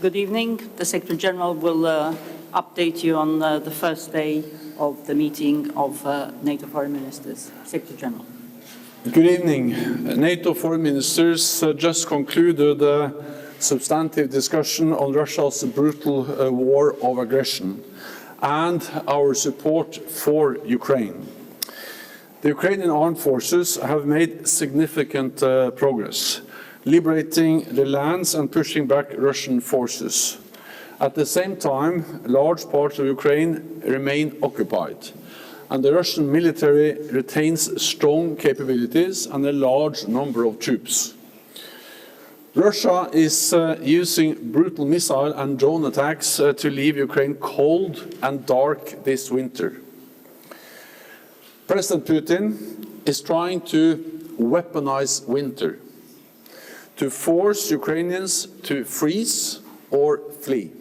Good evening. The Secretary General will update you on the first day of the meeting of NATO Foreign Ministers. Secretary General. Good evening. NATO Foreign Ministers just concluded a substantive discussion on Russia's brutal war of aggression and our support for Ukraine. The Ukrainian armed forces have made significant progress, liberating the lands and pushing back Russian forces. At the same time, large parts of Ukraine remain occupied, and the Russian military retains strong capabilities and a large number of troops. Russia is using brutal missile and drone attacks to leave Ukraine cold and dark this winter. President Putin is trying to weaponize winter, to force Ukrainians to freeze or flee.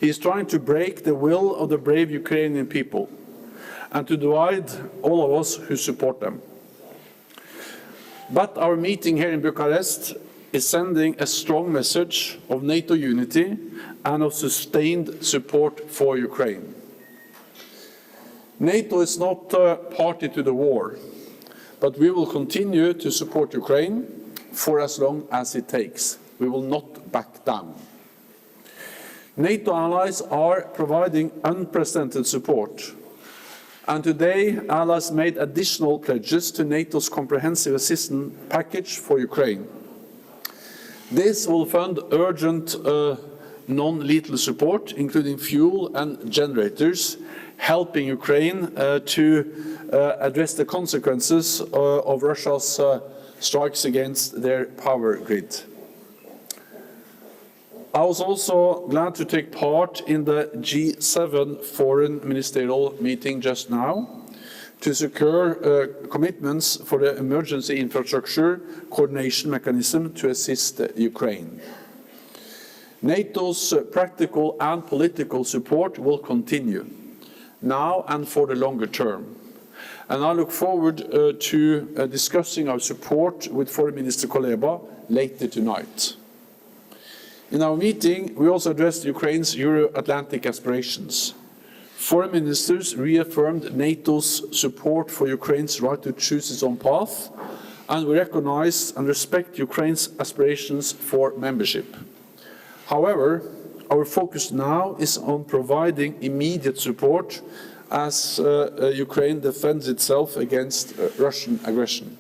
He is trying to break the will of the brave Ukrainian people and to divide all of us who support them. But our meeting here in Bucharest is sending a strong message of NATO unity and of sustained support for Ukraine. NATO is not party to the war, but we will continue to support Ukraine for as long as it takes. We will not back down. NATO allies are providing unprecedented support, and today allies made additional pledges to NATO's comprehensive assistance package for Ukraine. This will fund urgent non-lethal support, including fuel and generators, helping Ukraine to address the consequences of Russia's strikes against their power grid. I was also glad to take part in the G7 foreign ministerial meeting just now to secure commitments for the emergency infrastructure coordination mechanism to assist Ukraine. NATO's practical and political support will continue, now and for the longer term. And I look forward to discussing our support with Foreign Minister Kuleba later tonight. In our meeting, we also addressed Ukraine's Euro-Atlantic aspirations. Foreign ministers reaffirmed NATO's support for Ukraine's right to choose its own path, and we recognize and respect Ukraine's aspirations for membership. However, our focus now is on providing immediate support as Ukraine defends itself against Russian aggression.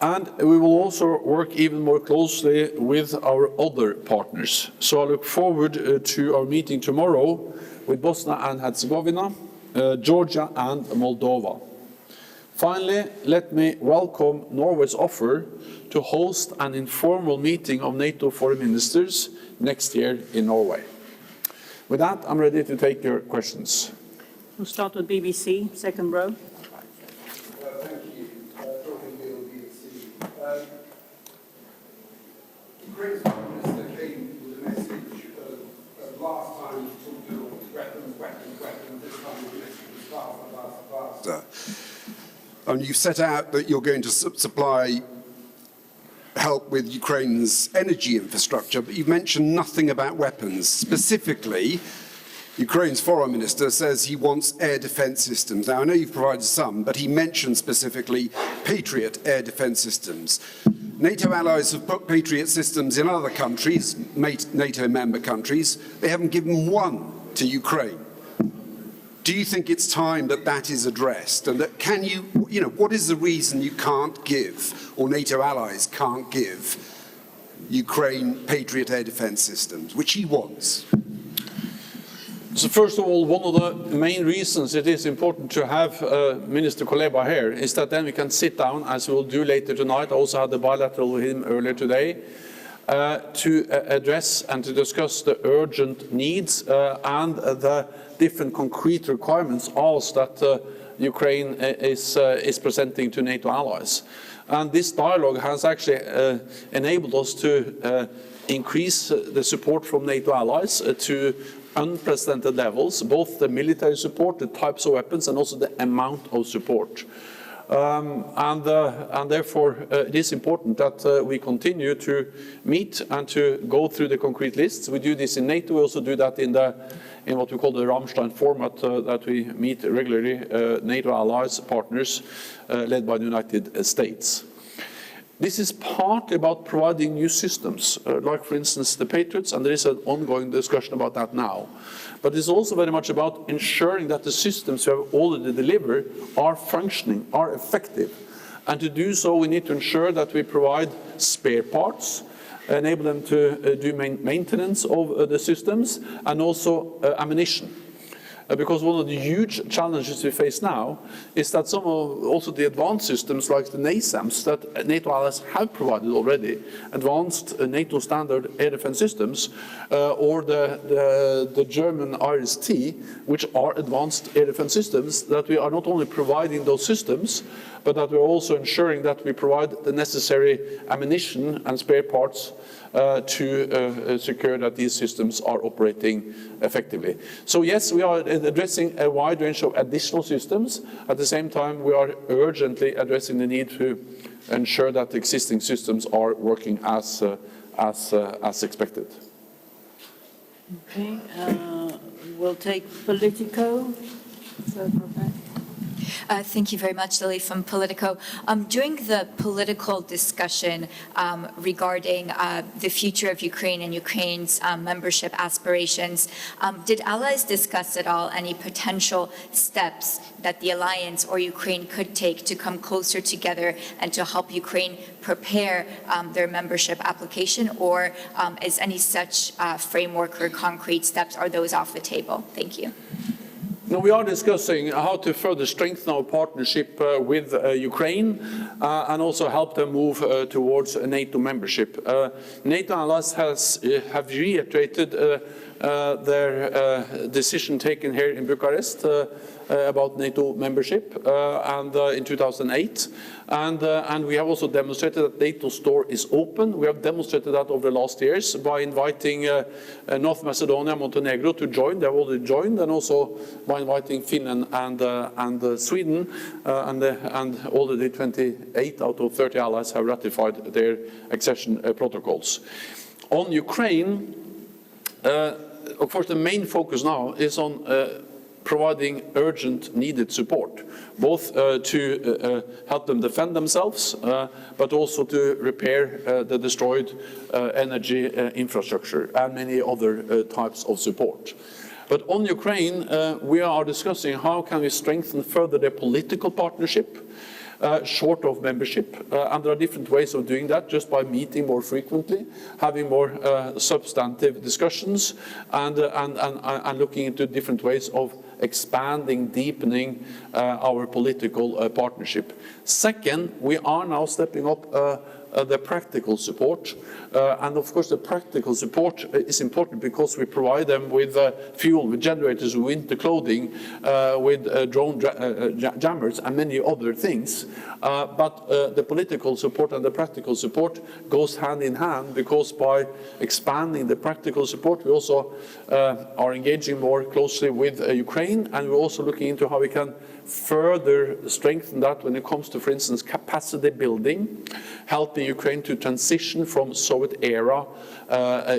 And we will also work even more closely with our other partners. So I look forward to our meeting tomorrow with Bosnia and Herzegovina, Georgia and Moldova. Finally, let me welcome Norway's offer to host an informal meeting of NATO foreign ministers next year in Norway. With that, I'm ready to take your questions. We'll start with BBC, second row. Ukraine's Prime Minister came with a message last time he talked about weapons, this time the message was faster. And you set out that you're going to supply help with Ukraine's energy infrastructure, but you've mentioned nothing about weapons. Specifically, Ukraine's foreign minister says he wants air defense systems. Now, I know you've provided some, but he mentioned specifically Patriot air defense systems. NATO allies have put Patriot systems in other countries, NATO member countries. They haven't given one to Ukraine. Do you think it's time that that is addressed? And that can you know, what is the reason you can't give, or NATO allies can't give, Ukraine Patriot air defense systems, which he wants? So first of all, one of the main reasons it is important to have Minister Kuleba here is that then we can sit down, as we will do later tonight. I also had a bilateral with him earlier today, to address and to discuss the urgent needs and the different concrete requirements also that Ukraine is presenting to NATO allies. And this dialogue has actually enabled us to increase the support from NATO allies to unprecedented levels, both the military support, the types of weapons, and also the amount of support. And therefore, it is important that we continue to meet and to go through the concrete lists. We do this in NATO. We also do that in what we call the Ramstein format, that we meet regularly, NATO allies, partners, led by the United States. This is partly about providing new systems, like, for instance, the Patriots, and there is an ongoing discussion about that now. But it's also very much about ensuring that the systems we have already delivered are functioning, are effective. And to do so, we need to ensure that we provide spare parts, enable them to do maintenance of the systems, and also ammunition. Because one of the huge challenges we face now is that some of also the advanced systems like the NASAMS that NATO allies have provided already, advanced NATO standard air defense systems, or the German IRIS-T, which are advanced air defense systems, that we are not only providing those systems, but that we're also ensuring that we provide the necessary ammunition and spare parts to secure that these systems are operating effectively. So yes, we are addressing a wide range of additional systems. At the same time, we are urgently addressing the need to ensure that the existing systems are working as expected. Okay, we'll take Politico. Thank you very much, Lily from Politico. During the political discussion regarding the future of Ukraine and Ukraine's membership aspirations, did allies discuss at all any potential steps that the alliance or Ukraine could take to come closer together and to help Ukraine prepare their membership application, or is any such framework or concrete steps, are those off the table? Thank you. No, we are discussing how to further strengthen our partnership with Ukraine and also help them move towards NATO membership. NATO allies have reiterated their decision taken here in Bucharest about NATO membership and in 2008. And we have also demonstrated that NATO's door is open. We have demonstrated that over the last years by inviting North Macedonia and Montenegro to join. They have already joined, and also by inviting Finland and Sweden. And already 28 out of 30 allies have ratified their accession protocols. On Ukraine, of course, the main focus now is on providing urgent needed support, both to help them defend themselves, but also to repair the destroyed energy infrastructure and many other types of support. But on Ukraine, we are discussing how can we strengthen further their political partnership, short of membership, and there are different ways of doing that, just by meeting more frequently, having more substantive discussions, and looking into different ways of expanding, deepening our political partnership. Second, we are now stepping up the practical support, and of course the practical support is important because we provide them with fuel, with generators, with winter clothing, with drone jammers and many other things. But the political support and the practical support goes hand in hand, because by expanding the practical support we also are engaging more closely with Ukraine, and we're also looking into how we can further strengthen that when it comes to, for instance, capacity building, helping Ukraine to transition from Soviet-era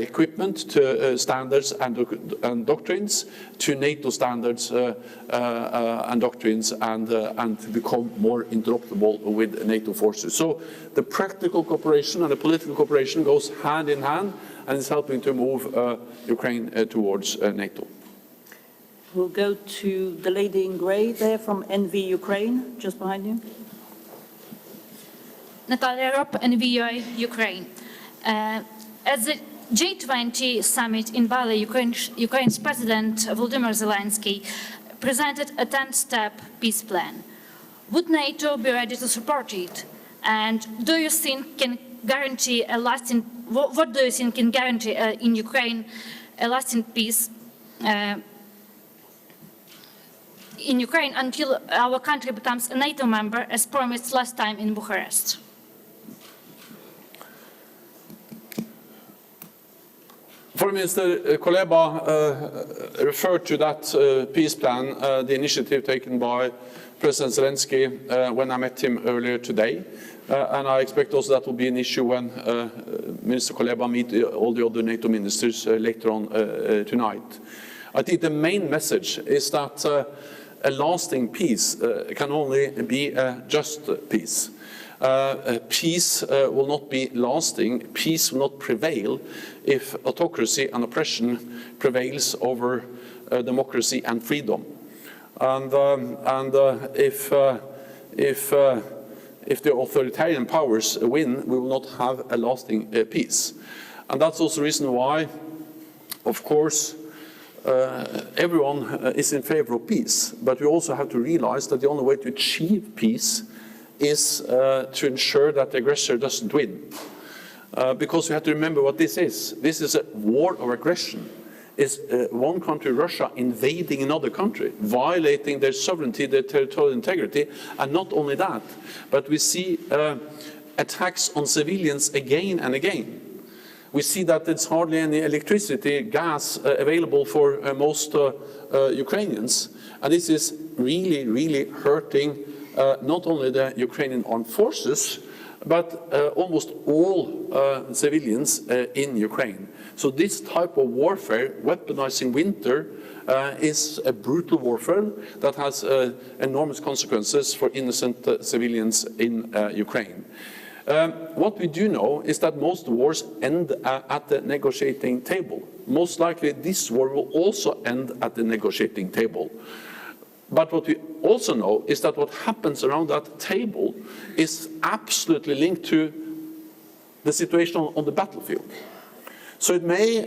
equipment to standards and doctrines to NATO standards and doctrines, and to become more interoperable with NATO forces. So the practical cooperation and the political cooperation goes hand in hand, and is helping to move Ukraine towards NATO. We'll go to the lady in grey there from NV Ukraine, just behind you. Natalia Rob, NV Ukraine. At the G20 summit in Bali, Ukraine's President Volodymyr Zelensky presented a 10-step peace plan. Would NATO be ready to support it? And do you think can guarantee a lasting? What do you think can guarantee in Ukraine a lasting peace in Ukraine until our country becomes a NATO member, as promised last time in Bucharest? Foreign Minister Kuleba referred to that peace plan, the initiative taken by President Zelensky when I met him earlier today. And I expect also that will be an issue when Minister Kuleba meets all the other NATO ministers later on tonight. I think the main message is that a lasting peace can only be a just peace. Peace will not be lasting, peace will not prevail if autocracy and oppression prevails over democracy and freedom. And if the authoritarian powers win, we will not have a lasting peace. And that's also the reason why, of course, everyone is in favor of peace, but we also have to realize that the only way to achieve peace is to ensure that the aggressor doesn't win. Because we have to remember what this is. This is a war of aggression. It's one country, Russia, invading another country, violating their sovereignty, their territorial integrity, and not only that, but we see attacks on civilians again and again. We see that there's hardly any electricity, gas available for most Ukrainians, and this is really, really hurting not only the Ukrainian armed forces, but almost all civilians in Ukraine. So this type of warfare, weaponizing winter, is a brutal warfare that has enormous consequences for innocent civilians in Ukraine. What we do know is that most wars end at the negotiating table. Most likely this war will also end at the negotiating table. But what we also know is that what happens around that table is absolutely linked to the situation on the battlefield. So it may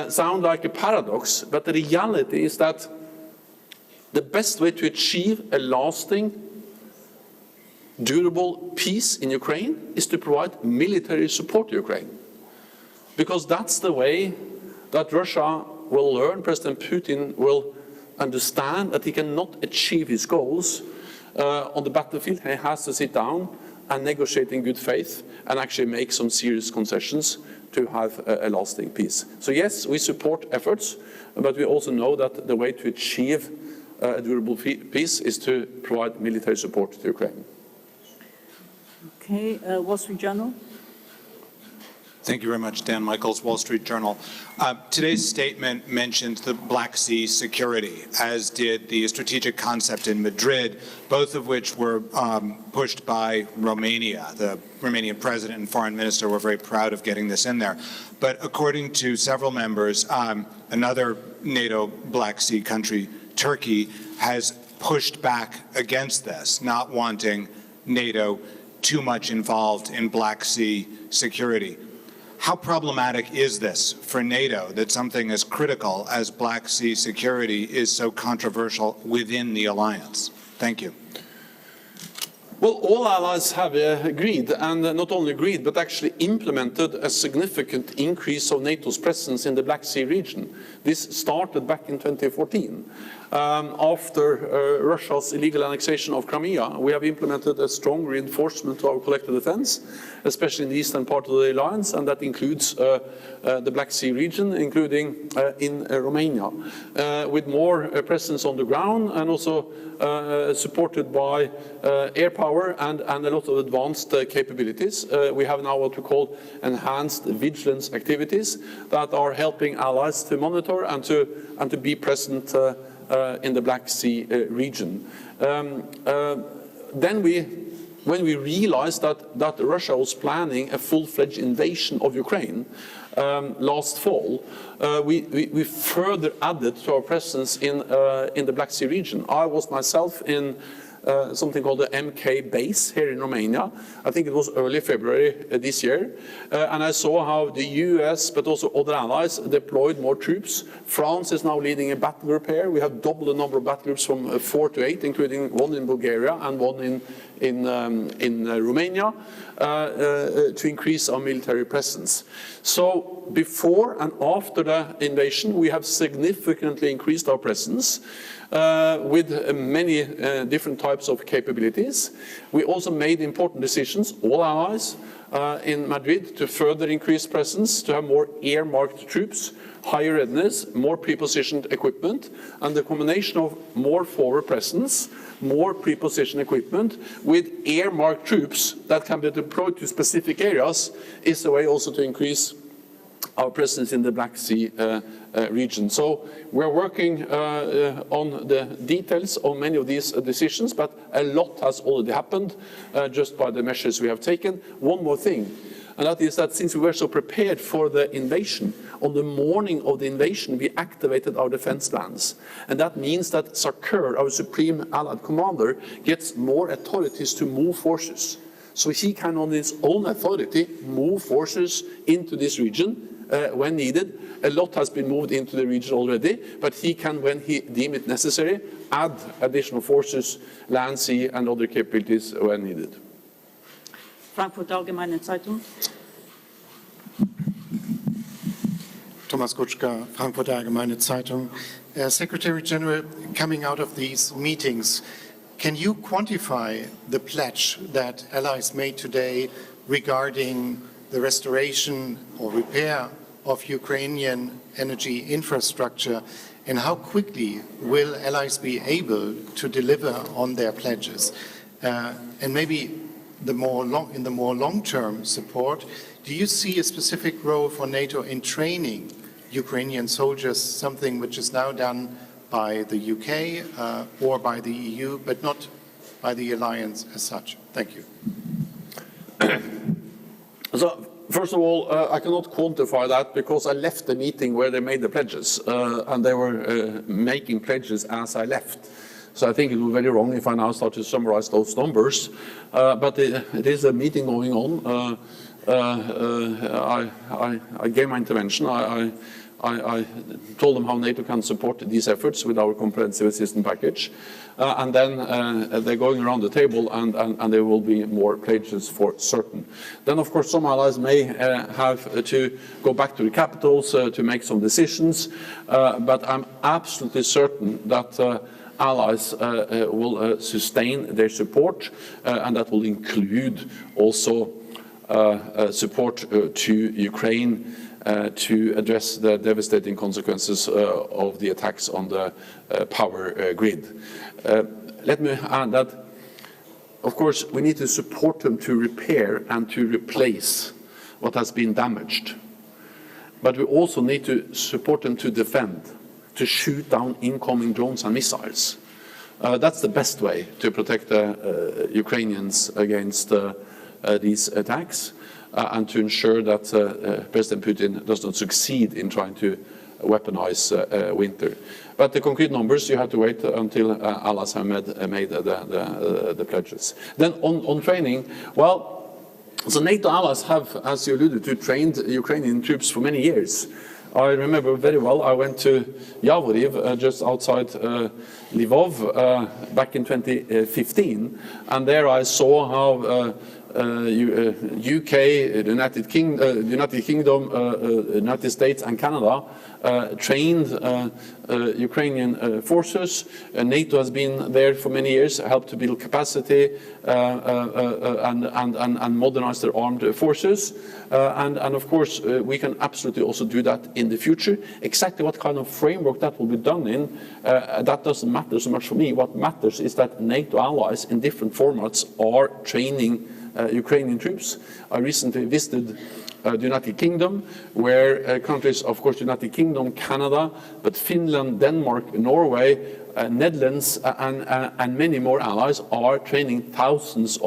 sound like a paradox, but the reality is that the best way to achieve a lasting, durable peace in Ukraine is to provide military support to Ukraine. Because that's the way that Russia will learn, President Putin will understand that he cannot achieve his goals on the battlefield. He has to sit down and negotiate in good faith and actually make some serious concessions to have a lasting peace. So yes, we support efforts, but we also know that the way to achieve a durable peace is to provide military support to Ukraine. Okay, Wall Street Journal. Thank you very much, Dan Michaels, Wall Street Journal. Today's statement mentioned the Black Sea security, as did the strategic concept in Madrid, both of which were pushed by Romania. The Romanian president and foreign minister were very proud of getting this in there. But according to several members, another NATO Black Sea country, Turkey, has pushed back against this, not wanting NATO too much involved in Black Sea security. How problematic is this for NATO that something as critical as Black Sea security is so controversial within the alliance? Thank you. Well, all allies have agreed, and not only agreed, but actually implemented a significant increase of NATO's presence in the Black Sea region. This started back in 2014. After Russia's illegal annexation of Crimea, we have implemented a strong reinforcement to our collective defense, especially in the eastern part of the alliance, and that includes the Black Sea region, including in Romania, with more presence on the ground and also supported by air power and a lot of advanced capabilities. We have now what we call enhanced vigilance activities that are helping allies to monitor and to be present in the Black Sea region. Then when we realized that Russia was planning a full-fledged invasion of Ukraine last fall, we further added to our presence in the Black Sea region. I was myself in something called the MK base here in Romania. I think it was early February this year. And I saw how the US, but also other allies, deployed more troops. France is now leading a battle group here. We have doubled the number of battle groups from 4 to 8, including one in Bulgaria and one in Romania, to increase our military presence. So before and after the invasion, we have significantly increased our presence with many different types of capabilities. We also made important decisions, all allies, in Madrid to further increase presence, to have more earmarked troops, higher readiness, more pre-positioned equipment, and the combination of more forward presence, more pre-positioned equipment with earmarked troops that can be deployed to specific areas is a way also to increase our presence in the Black Sea region. So we're working on the details of many of these decisions, but a lot has already happened just by the measures we have taken. One more thing, and that is that since we were so prepared for the invasion, on the morning of the invasion, we activated our defense plans. And that means that SACEUR, our Supreme Allied Commander, gets more authorities to move forces. So he can, on his own authority, move forces into this region when needed. A lot has been moved into the region already, but he can, when he deems it necessary, add additional forces, land, sea, and other capabilities when needed. Frankfurter Allgemeine Zeitung. Thomas Kutschka, Frankfurter Allgemeine Zeitung. Secretary General, coming out of these meetings, can you quantify the pledge that allies made today regarding the restoration or repair of Ukrainian energy infrastructure, and how quickly will allies be able to deliver on their pledges? And maybe in the more long-term support, do you see a specific role for NATO in training Ukrainian soldiers, something which is now done by the UK or by the EU, but not by the alliance as such? Thank you. So, first of all, I cannot quantify that because I left the meeting where they made the pledges, and they were making pledges as I left. So I think it would be very wrong if I now start to summarize those numbers. But it is a meeting going on. I gave my intervention. I told them how NATO can support these efforts with our comprehensive assistance package. And then they're going around the table, and there will be more pledges for certain. Then, of course, some allies may have to go back to the capitals to make some decisions. But I'm absolutely certain that allies will sustain their support, and that will include also support to Ukraine to address the devastating consequences of the attacks on the power grid. Let me add that, of course, we need to support them to repair and to replace what has been damaged. But we also need to support them to defend, to shoot down incoming drones and missiles. That's the best way to protect the Ukrainians against these attacks, and to ensure that President Putin does not succeed in trying to weaponize winter. But the concrete numbers, you have to wait until allies have made the pledges. Then on training, well, so NATO allies have, as you alluded to, trained Ukrainian troops for many years. I remember very well, I went to Yavoriv, just outside Lvov, back in 2015, and there I saw how UK, the United Kingdom, United States and Canada trained Ukrainian forces. NATO has been there for many years, helped to build capacity and modernize their armed forces. And of course, we can absolutely also do that in the future. Exactly what kind of framework that will be done in, that doesn't matter so much for me. What matters is that NATO allies in different formats are training Ukrainian troops. I recently visited the United Kingdom, where countries, of course, United Kingdom, Canada, but Finland, Denmark, Norway, Netherlands, and many more allies are training thousands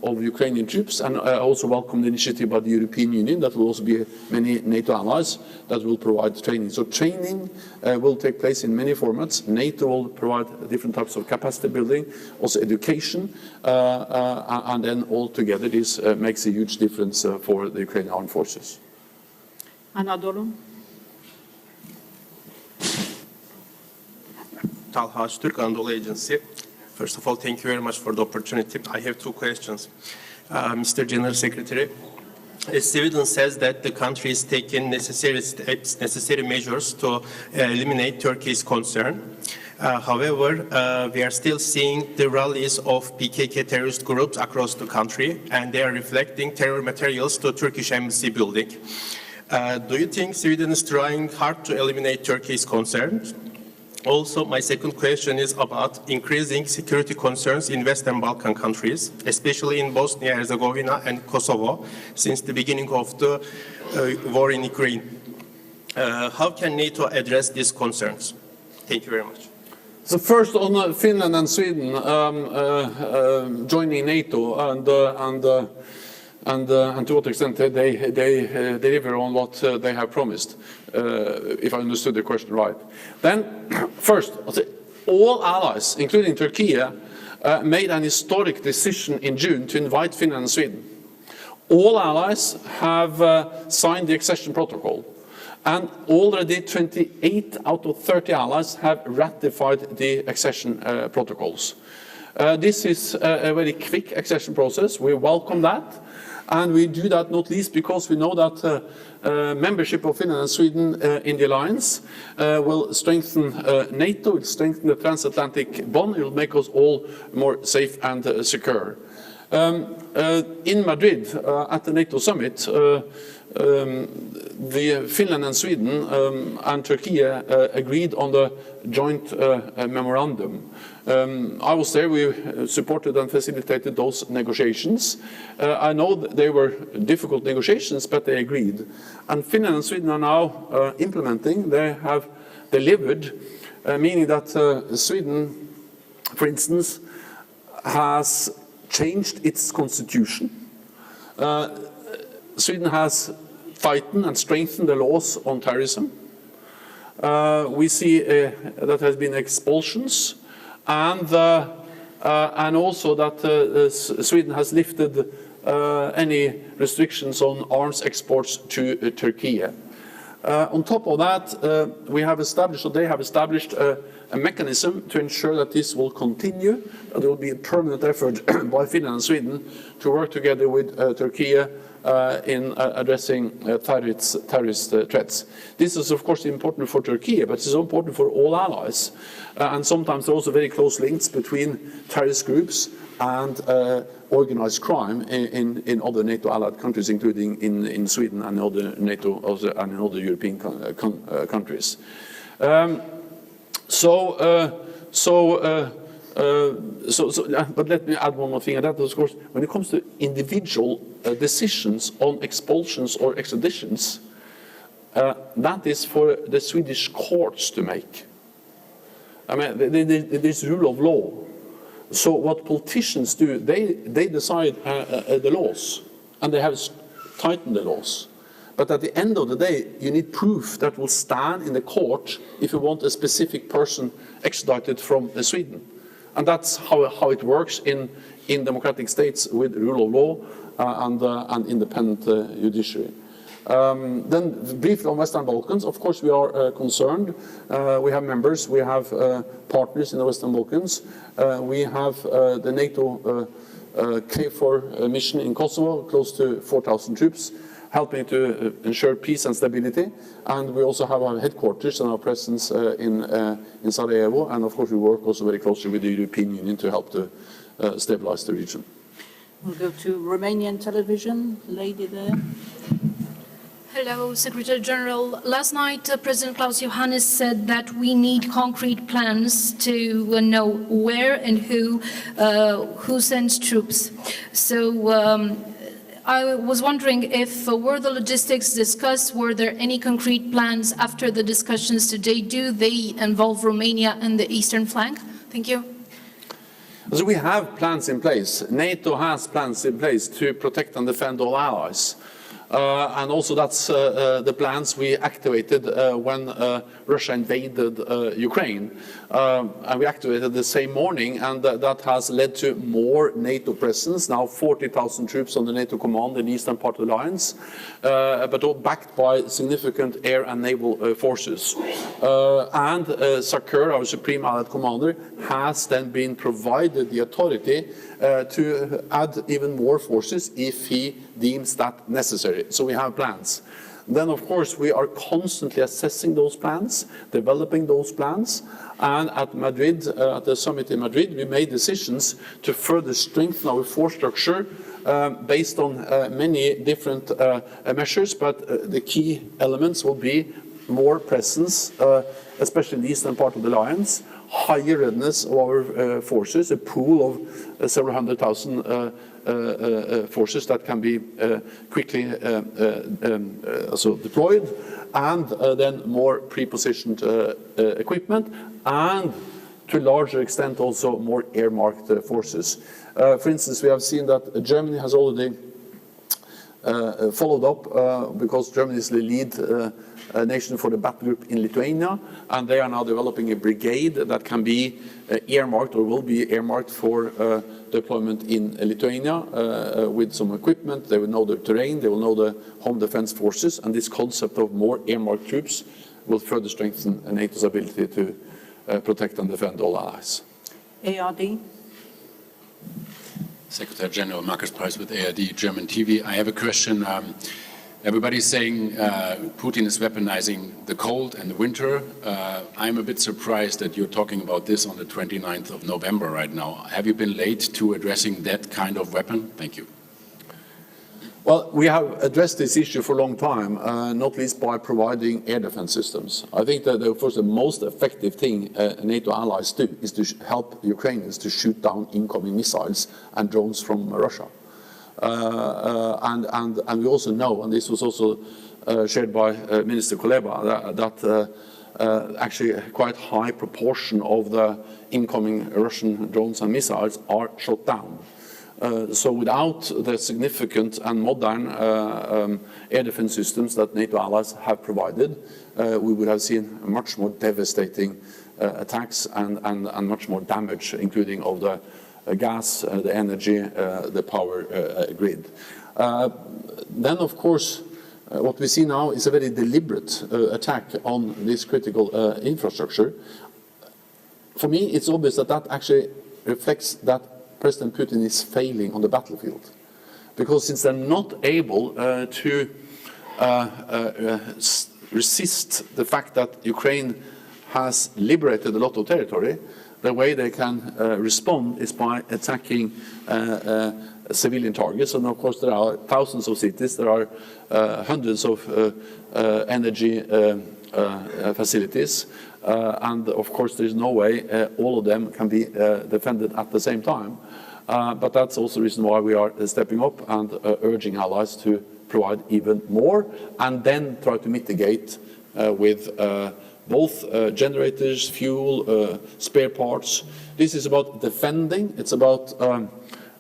of Ukrainian troops, and I also welcome the initiative by the European Union. That will also be many NATO allies that will provide training. So training will take place in many formats. NATO will provide different types of capacity building, also education, and then all together this makes a huge difference for the Ukrainian armed forces. Anadolu. Talha Türk, Anadolu Agency. First of all, thank you very much for the opportunity. I have two questions. Mr. General Secretary, as evidence says that the country is taking necessary steps, necessary measures to eliminate Turkey's concern. However, we are still seeing the rallies of PKK terrorist groups across the country, and they are reflecting terror materials to Turkish embassy building. Do you think Sweden is trying hard to eliminate Turkey's concerns? Also, my second question is about increasing security concerns in Western Balkan countries, especially in Bosnia and Herzegovina and Kosovo, since the beginning of the war in Ukraine. How can NATO address these concerns? Thank you very much. So first on Finland and Sweden joining NATO and to what extent they deliver on what they have promised, if I understood the question right. Then, first, all allies, including Turkey, made an historic decision in June to invite Finland and Sweden. All allies have signed the accession protocol, and already 28 out of 30 allies have ratified the accession protocols. This is a very quick accession process. We welcome that. And we do that not least because we know that membership of Finland and Sweden in the alliance will strengthen NATO, it will strengthen the transatlantic bond, it will make us all more safe and secure. In Madrid, at the NATO summit, Finland and Sweden and Turkey agreed on the joint memorandum. I was there, we supported and facilitated those negotiations. I know that they were difficult negotiations, but they agreed. And Finland and Sweden are now implementing, they have delivered, meaning that Sweden, for instance, has changed its constitution. Sweden has tightened and strengthened the laws on terrorism. We see that there has been expulsions, and also that Sweden has lifted any restrictions on arms exports to Turkey. On top of that, we have established, or they have established, a mechanism to ensure that this will continue. There will be a permanent effort by Finland and Sweden to work together with Turkey in addressing terrorist threats. This is, of course, important for Turkey, but it's important for all allies. And sometimes there are also very close links between terrorist groups and organized crime in other NATO allied countries, including in Sweden and other NATO and in other European countries. But let me add one more thing, and that is, of course, when it comes to individual decisions on expulsions or extraditions, that is for the Swedish courts to make. I mean, there's rule of law. So what politicians do, they decide the laws, and they have tightened the laws. But at the end of the day, you need proof that will stand in the court if you want a specific person extradited from Sweden. And that's how it works in democratic states with rule of law and independent judiciary. Then briefly on Western Balkans, of course we are concerned. We have members, we have partners in the Western Balkans. We have the NATO KFOR mission in Kosovo, close to 4,000 troops, helping to ensure peace and stability. And we also have our headquarters and our presence in Sarajevo. And of course we work also very closely with the European Union to help to stabilize the region. We'll go to Romanian television, lady there. Hello, Secretary General. Last night, President Klaus Johannes said that we need concrete plans to know where and who sends troops. So I was wondering if were the logistics discussed, were there any concrete plans after the discussions today? Do they involve Romania and the eastern flank? Thank you. So we have plans in place. NATO has plans in place to protect and defend all allies. And also that's the plans we activated when Russia invaded Ukraine. And we activated the same morning, and that has led to more NATO presence, now 40,000 troops on the NATO command in the eastern part of the alliance, but all backed by significant air and naval forces. And Sakur, our Supreme Allied Commander, has then been provided the authority to add even more forces if he deems that necessary. So we have plans. then of course we are constantly assessing those plans, developing those plans, and at Madrid, at the summit in Madrid, we made decisions to further strengthen our force structure based on many different measures, but the key elements will be more presence, especially in the eastern part of the alliance, higher readiness of our forces, a pool of several hundred thousand forces that can be quickly also deployed, and then more pre-positioned equipment, and to a larger extent also more air-marked forces. For instance, we have seen that Germany has already followed up because Germany is the lead nation for the battle group in Lithuania, and they are now developing a brigade that can be earmarked or will be earmarked for deployment in Lithuania with some equipment. They will know the terrain, they will know the home defense forces, and this concept of more earmarked troops will further strengthen NATO's ability to protect and defend all allies. ARD. Secretary General Markus Price with ARD German TV. I have a question. Everybody's saying Putin is weaponizing the cold and the winter. I'm a bit surprised that you're talking about this on the 29th of November right now. Have you been late to addressing that kind of weapon? Thank you. Well, we have addressed this issue for a long time, not least by providing air defense systems. I think that, of course, the most effective thing NATO allies do is to help Ukrainians to shoot down incoming missiles and drones from Russia. And we also know, and this was also shared by Minister Kuleba, that actually a quite high proportion of the incoming Russian drones and missiles are shot down. So without the significant and modern air defense systems that NATO allies have provided, we would have seen much more devastating attacks and much more damage, including of the gas, the energy, the power grid. Then, of course, what we see now is a very deliberate attack on this critical infrastructure. For me, it's obvious that that actually reflects that President Putin is failing on the battlefield, because since they're not able to resist the fact that Ukraine has liberated a lot of territory, the way they can respond is by attacking civilian targets. And of course there are thousands of cities, there are hundreds of energy facilities, and of course there is no way all of them can be defended at the same time. But that's also the reason why we are stepping up and urging allies to provide even more, and then try to mitigate with both generators, fuel, spare parts. This is about defending, it's about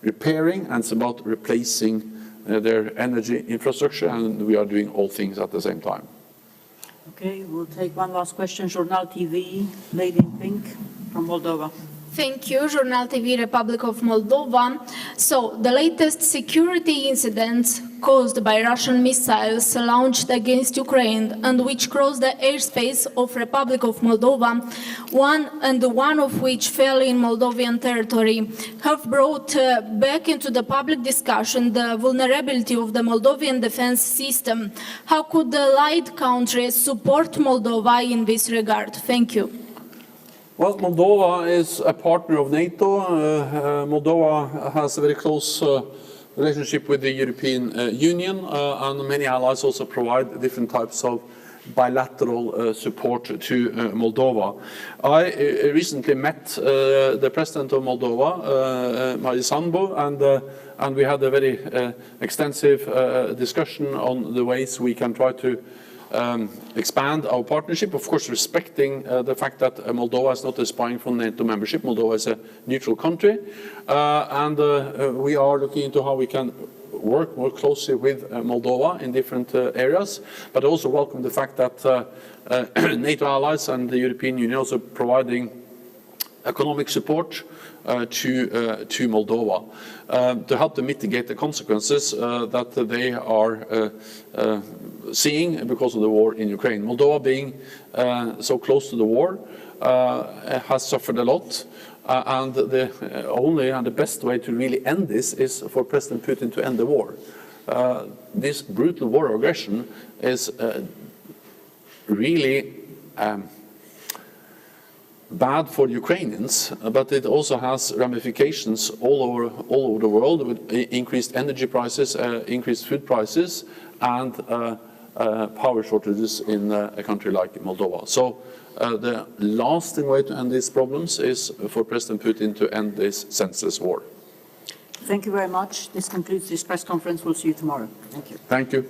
repairing, and it's about replacing their energy infrastructure, and we are doing all things at the same time. Okay, we'll take one last question. Journal TV, lady in pink from Moldova. Thank you, Journal TV, Republic of Moldova. So, the latest security incidents caused by Russian missiles launched against Ukraine and which crossed the airspace of Republic of Moldova, one of which fell in Moldovan territory, have brought back into the public discussion the vulnerability of the Moldovan defense system. How could the allied countries support Moldova in this regard? Thank you. Well, Moldova is a partner of NATO. Moldova has a very close relationship with the European Union, and many allies also provide different types of bilateral support to Moldova. I recently met the president of Moldova, Mari Sanbo, and we had a very extensive discussion on the ways we can try to expand our partnership, of course respecting the fact that Moldova is not aspiring for NATO membership. Moldova is a neutral country, and we are looking into how we can work more closely with Moldova in different areas, but also welcome the fact that NATO allies and the European Union also providing economic support to Moldova to help them mitigate the consequences that they are seeing because of the war in Ukraine. Moldova, being so close to the war, has suffered a lot, and the only and the best way to really end this is for President Putin to end the war. this brutal war of aggression is really bad for Ukrainians, but it also has ramifications all over the world with increased energy prices, increased food prices, and power shortages in a country like Moldova. So the lasting way to end these problems is for President Putin to end this senseless war. Thank you very much. This concludes this press conference. We'll see you tomorrow. Thank you. Thank you.